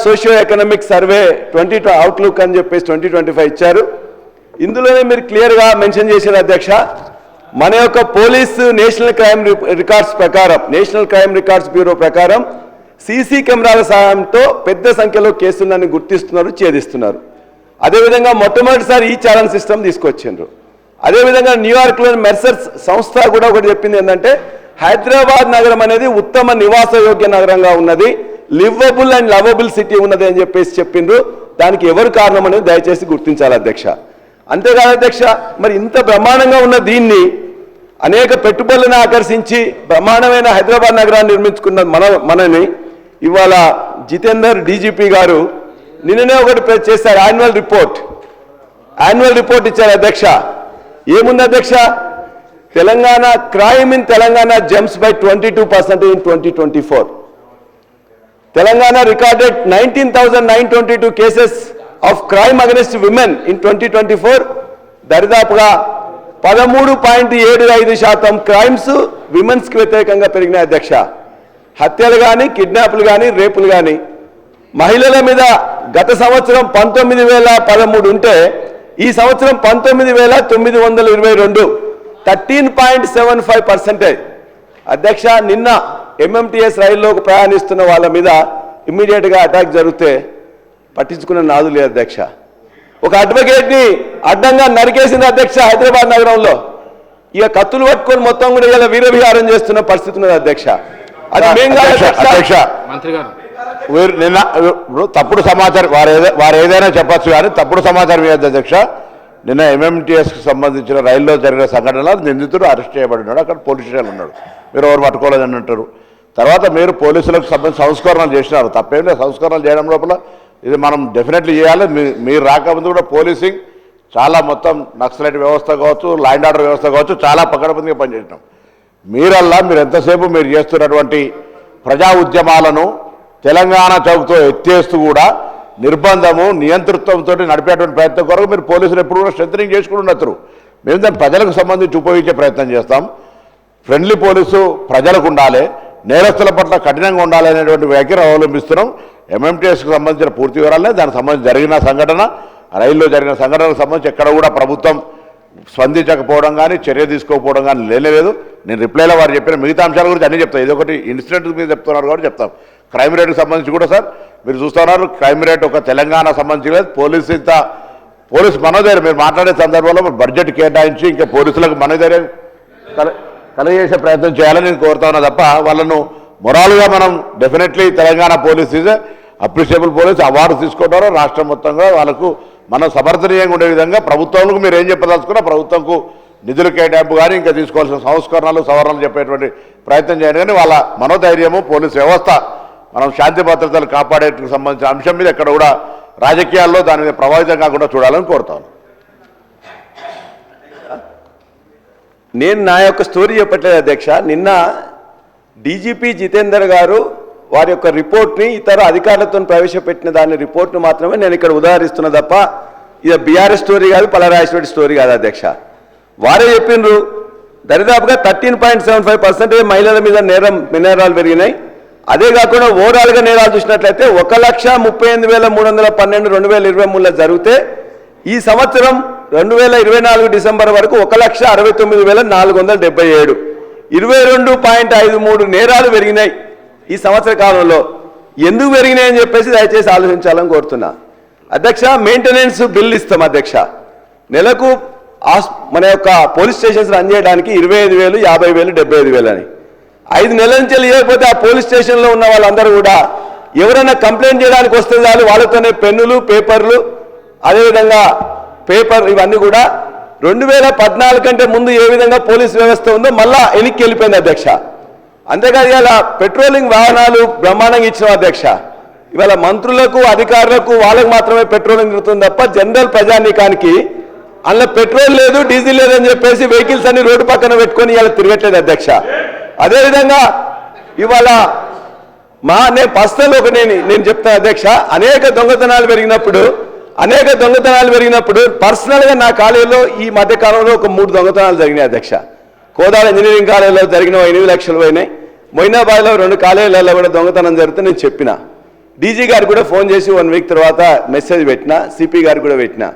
Socio economic survey outlook అని చెప్పేసి 2025 ఇచ్చారు. ఇందులోనే మీరు క్లియర్గా మెన్షన్ చేశారు అధ్యక్ష, మన యొక్క police national crime records bureau ప్రకారం సీసీ కెమెరాల సహాయంతో పెద్ద సంఖ్యలో కేసులను గుర్తిస్తున్నారు, ఛేదిస్తున్నారు. అదేవిధంగా మొట్టమొదటిసారి ఈ ఛాలెంజ్ సిస్టమ్ తీసుకొచ్చిండ్రు. అదేవిధంగా న్యూయార్క్లోని మెర్సర్స్ సంస్థ కూడా ఒకటి చెప్పింది ఏంటంటే, హైదరాబాద్ నగరం అనేది ఉత్తమ నివాసయోగ్య నగరంగా ఉన్నది, లివబుల్ అండ్ లవబుల్ సిటీ ఉన్నది అని చెప్పేసి చెప్పిండ్రు. దానికి ఎవరు కారణం అనేది దయచేసి గుర్తించాలి అధ్యక్ష. అంతేకాదు అధ్యక్ష, మరి ఇంత బ్రహ్మాండంగా ఉన్న దీన్ని అనేక పెట్టుబడులను ఆకర్షించి బ్రహ్మాండమైన హైదరాబాద్ నగరాన్ని నిర్మించుకున్న మనని ఇవాళ జితేందర్ డీజీపీ గారు నిన్ననే ఒకటి చేశారు, యాన్యువల్ రిపోర్ట్ ఇచ్చారు అధ్యక్ష. ఏముంది అధ్యక్ష, Telangana crime in Telangana jumps by 22% in 2024. Telangana recorded 19,922 cases of crime against women in 2024. దరిదాపుగా 13.75% క్రైమ్స్ విమెన్స్కి వ్యతిరేకంగా పెరిగినాయి అధ్యక్ష. హత్యలు కానీ, కిడ్నాప్లు కానీ, రేపులు కానీ మహిళల మీద గత సంవత్సరం 19,013 ఉంటే ఈ సంవత్సరం 19,922, 13.75%. అధ్యక్ష, నిన్న ఎంఎంటీఎస్ రైల్లోకి ప్రయాణిస్తున్న వాళ్ళ మీద ఇమ్మీడియట్గా అటాక్ జరిగితే పట్టించుకున్న నాదు లేదు అధ్యక్ష. ఒక అడ్వకేట్ని అడ్డంగా నరికేసింది అధ్యక్ష హైదరాబాద్ నగరంలో. ఇక కత్తులు పట్టుకొని మొత్తం కూడా ఇలా వీరవిహారం చేస్తున్న పరిస్థితి ఉన్నది అధ్యక్ష. అది మేము అధ్యక్ష. మంత్రి గారు నిన్న తప్పుడు సమాచారం వారు ఏదైనా చెప్పచ్చు, కానీ తప్పుడు సమాచారం ఏది అధ్యక్ష. నిన్న ఎంఎంటీఎస్కి సంబంధించిన రైల్లో జరిగిన సంఘటనలో నిందితుడు అరెస్ట్ చేయబడినాడు, అక్కడ పోలీస్ స్టేషన్లో ఉన్నాడు. మీరు ఎవరు పట్టుకోలేదని అంటారు. తర్వాత మీరు పోలీసులకు సంబంధించి సంస్కరణలు చేసినారు, తప్పేం లేదు. సంస్కరణలు చేయడం లోపల ఇది మనం డెఫినెట్లీ చేయాలి. మీరు రాకముందు కూడా పోలీసింగ్ చాలా మొత్తం నక్సలైట్ వ్యవస్థ కావచ్చు, లా అండ్ ఆర్డర్ వ్యవస్థ కావచ్చు, చాలా పకడ్బందీగా పనిచేసినాం. మీరు ఎంతసేపు మీరు చేస్తున్నటువంటి ప్రజా ఉద్యమాలను తెలంగాణ చౌక్తో ఎత్తేస్తూ కూడా నిర్బంధము నియంతృత్వంతో నడిపేటువంటి ప్రయత్నం కొరకు మీరు పోలీసులు ఎప్పుడు కూడా స్ట్రెంథనింగ్ చేసుకుని ఉండొచ్చు. మేము దాన్ని ప్రజలకు సంబంధించి ఉపయోగించే ప్రయత్నం చేస్తాం. ఫ్రెండ్లీ పోలీసు ప్రజలకు ఉండాలి, నేరస్తుల పట్ల కఠినంగా ఉండాలి అనేటువంటి వ్యాఖ్యను అవలంబిస్తున్నాం. ఎంఎంటీఎస్కి సంబంధించిన పూర్తి వివరాలనే దానికి సంబంధించి జరిగిన సంఘటన, రైల్లో జరిగిన సంఘటనకు సంబంధించి ఎక్కడ కూడా ప్రభుత్వం స్పందించకపోవడం కానీ చర్య తీసుకోకపోవడం కానీ లేదు. నేను రిప్లైలో వారు చెప్పిన మిగతా అంశాల గురించి అన్నీ చెప్తాను. ఇదొకటి ఇన్సిడెంట్ మీద చెప్తున్నారు కాబట్టి చెప్తాం. క్రైమ్ రేట్కి సంబంధించి కూడా సార్ మీరు చూస్తున్నారు, క్రైమ్ రేట్ ఒక తెలంగాణ సంబంధించి లేదు. పోలీస్ మనోధైర్యం మీరు మాట్లాడే సందర్భంలో బడ్జెట్ కేటాయించి ఇంకా పోలీసులకు మనోధైర్యం కలగజేసే ప్రయత్నం చేయాలని నేను కోరుతా ఉన్నా తప్ప వాళ్ళను మొరాల్గా మనం definitely Telangana police is appreciable police award తీసుకుంటారో రాష్ట్రం మొత్తంగా వాళ్ళకు మనం సమర్థనీయంగా ఉండే విధంగా ప్రభుత్వంకు మీరు ఏం చెప్పదలుచుకున్నా ప్రభుత్వంకు నిధులు కేటాయింపు కానీ ఇంకా తీసుకోవాల్సిన సంస్కరణలు సవరణలు చెప్పేటువంటి ప్రయత్నం చేయండి. కానీ వాళ్ళ మనోధైర్యము పోలీస్ వ్యవస్థ మనం శాంతి భద్రతలు కాపాడేందుకు సంబంధించిన అంశం మీద ఎక్కడ కూడా రాజకీయాల్లో దాని మీద ప్రభావితం కాకుండా చూడాలని కోరుతాను. నేను నా యొక్క స్టోరీ చెప్పట్లేదు అధ్యక్ష. నిన్న డీజీపీ జితేందర్ గారు వారి యొక్క రిపోర్ట్ని ఇతర అధికారులతో ప్రవేశపెట్టిన దాని రిపోర్ట్ను మాత్రమే నేను ఇక్కడ ఉదాహరిస్తున్నా తప్ప ఇది బీఆర్ఎస్ స్టోరీ కాదు, పలరాజేశ్వరి స్టోరీ కాదు అధ్యక్ష. వారే చెప్పిండ్రు దరిదాపుగా 13.75% మహిళల మీద నేరాలు పెరిగినాయి. అదే కాకుండా ఓవరాల్గా నేరాలు చూసినట్లయితే 1,38,312 2023లో జరిగితే ఈ సంవత్సరం 2024 డిసెంబర్ వరకు 1,69,477 22.53 నేరాలు పెరిగినాయి ఈ సంవత్సర కాలంలో. ఎందుకు పెరిగినాయని చెప్పేసి దయచేసి ఆలోచించాలని కోరుతున్నా అధ్యక్ష. మెయింటెనెన్స్ బిల్ ఇస్తాం అధ్యక్ష. నెలకు మన యొక్క పోలీస్ స్టేషన్స్ రన్ చేయడానికి 25,000, 50,000, 75,000 అని 5 నెలల నుంచి ఇవ్వకపోతే ఆ పోలీస్ స్టేషన్లో ఉన్న వాళ్ళందరూ కూడా ఎవరైనా కంప్లైంట్ చేయడానికి వస్తే చాలు వాళ్ళతోనే పెన్నులు, పేపర్లు, అదేవిధంగా ఇవన్నీ కూడా 2014 కంటే ముందు ఏ విధంగా పోలీస్ వ్యవస్థ ఉందో మళ్ళా వెనక్కి వెళ్ళిపోయింది అధ్యక్ష. అంతేకాదు ఇలా పెట్రోలింగ్ వాహనాలు బ్రహ్మాండంగా ఇచ్చిన అధ్యక్ష. ఇవాళ మంత్రులకు, అధికారులకు వాళ్ళకు మాత్రమే పెట్రోలింగ్ జరుగుతుంది తప్ప జనరల్ ప్రజానీకానికి అందులో పెట్రోల్ లేదు, డీజిల్ లేదని చెప్పేసి వెహికల్స్ అన్ని రోడ్డు పక్కన పెట్టుకొని ఇలా తిరగట్లేదు అధ్యక్ష. అదేవిధంగా ఇవాళ నేను పర్సనల్ నేను చెప్తాను అధ్యక్ష, అనేక దొంగతనాలు పెరిగినప్పుడు పర్సనల్గా నా కాలేజీలో ఈ మధ్య కాలంలో ఒక 3 దొంగతనాలు జరిగినాయి అధ్యక్ష. కోదాడ ఇంజనీరింగ్ కాలేజీలో జరిగిన 8 లక్షలు పోయినాయి. మొయినాబాద్లో 2 కాలేజీలలో కూడా దొంగతనం జరిగితే నేను చెప్పిన డీజీ గారు కూడా ఫోన్ చేసి 1 వీక్ తర్వాత మెసేజ్ పెట్టినా, సిపి గారు కూడా పెట్టినా.